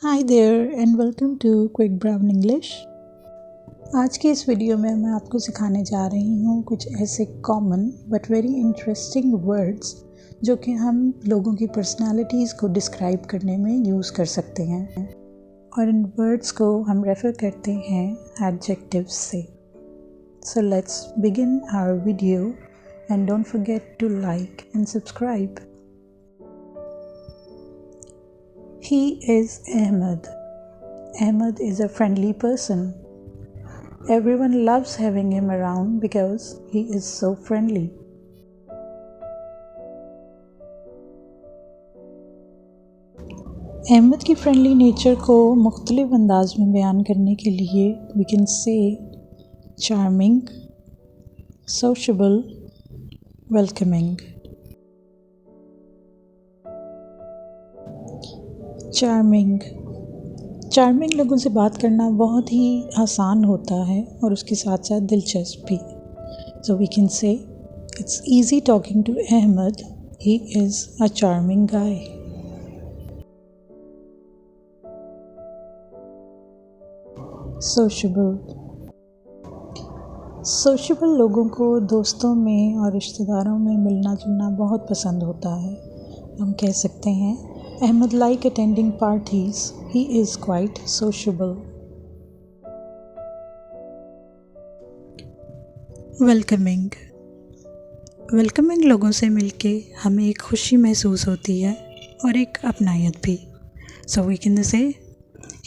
Hi there and welcome to Quick Brown English। आज के इस वीडियो में मैं आपको सिखाने जा रही हूँ कुछ ऐसे common but very interesting words जो कि हम लोगों की पर्सनालिटीज़ को डिस्क्राइब करने में यूज़ कर सकते हैं और इन वर्ड्स को हम रेफ़र करते हैं एडजेक्टिव्स से। So let's begin our video and don't forget to like and subscribe। He is Ahmed. Ahmed is a friendly person. Everyone loves having him around because he is so friendly. Ahmad की friendly nature को मुख्तलिफ अंदाज में बयान करने के लिए we can say charming, sociable, welcoming। Charming लोगों से बात करना बहुत ही आसान होता है और उसके साथ साथ दिलचस्प भी। So we can say it's easy talking to Ahmed, he is a charming guy. Sociable लोगों को दोस्तों में और रिश्तेदारों में मिलना जुलना बहुत पसंद होता है। हम कह सकते हैं Ahmed like attending parties. He is quite sociable. Welcoming लोगों से मिलके हमें एक खुशी महसूस होती है और एक अपनायत भी। So we can say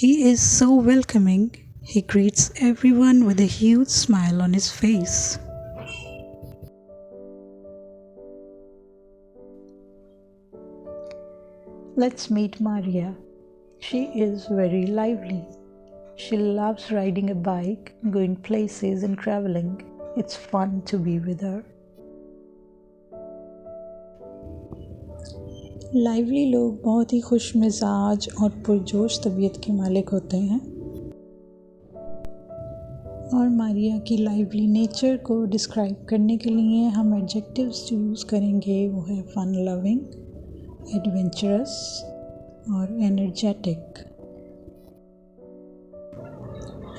he is so welcoming. He greets everyone with a huge smile on his face. Let's meet Maria. She is very lively. She loves riding a bike, going places and traveling. It's fun to be with her. Lively लोग बहुत ही खुश मिजाज और पुरजोश तबीयत के मालिक होते हैं और मारिया की लाइवली नेचर को डिस्क्राइब करने के लिए हम एडजेक्टिव्स यूज़ करेंगे। वो है फन लविंग, एडवेंचरस और एनर्जेटिक।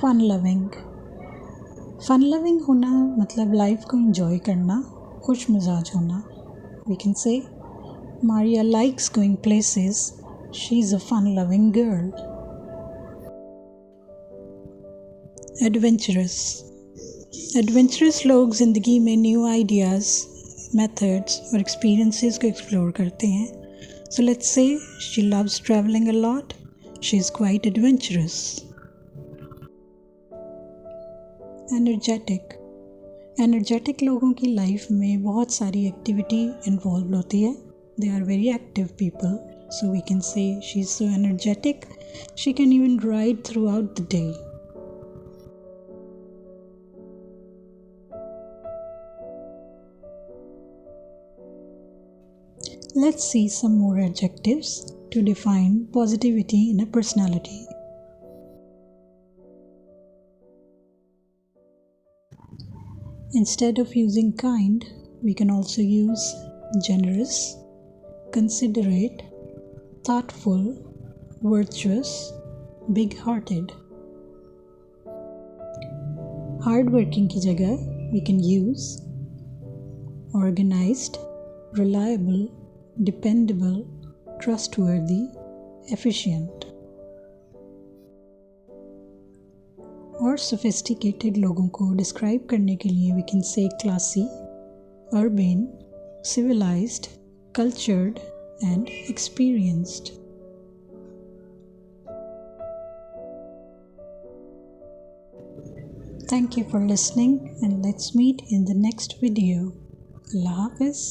फन लविंग होना मतलब लाइफ को एंजॉय करना, खुश मिजाज होना। We can say Maria likes going places, she is a fun loving girl. Adventurous लोग ज़िंदगी में न्यू आइडियाज़, मेथड्स और एक्सपीरियंसेस को एक्सप्लोर करते हैं। So let's say she loves traveling a lot. She is quite adventurous. Energetic लोगों की life में बहुत सारी एक्टिविटी इन्वॉल्व होती है। They are very active people. So we can say she is so energetic. She can even ride throughout the day. Let's see some more adjectives to define positivity in a personality. Instead of using kind, we can also use generous, considerate, thoughtful, virtuous, big-hearted. Hardworking की जगह we can use organized, reliable, dependable, trustworthy, efficient। और sophisticated लोगों को describe करने के लिए we can say classy, urban, civilized, cultured and experienced। Thank you for listening and let's meet in the next video। Allah Hafiz।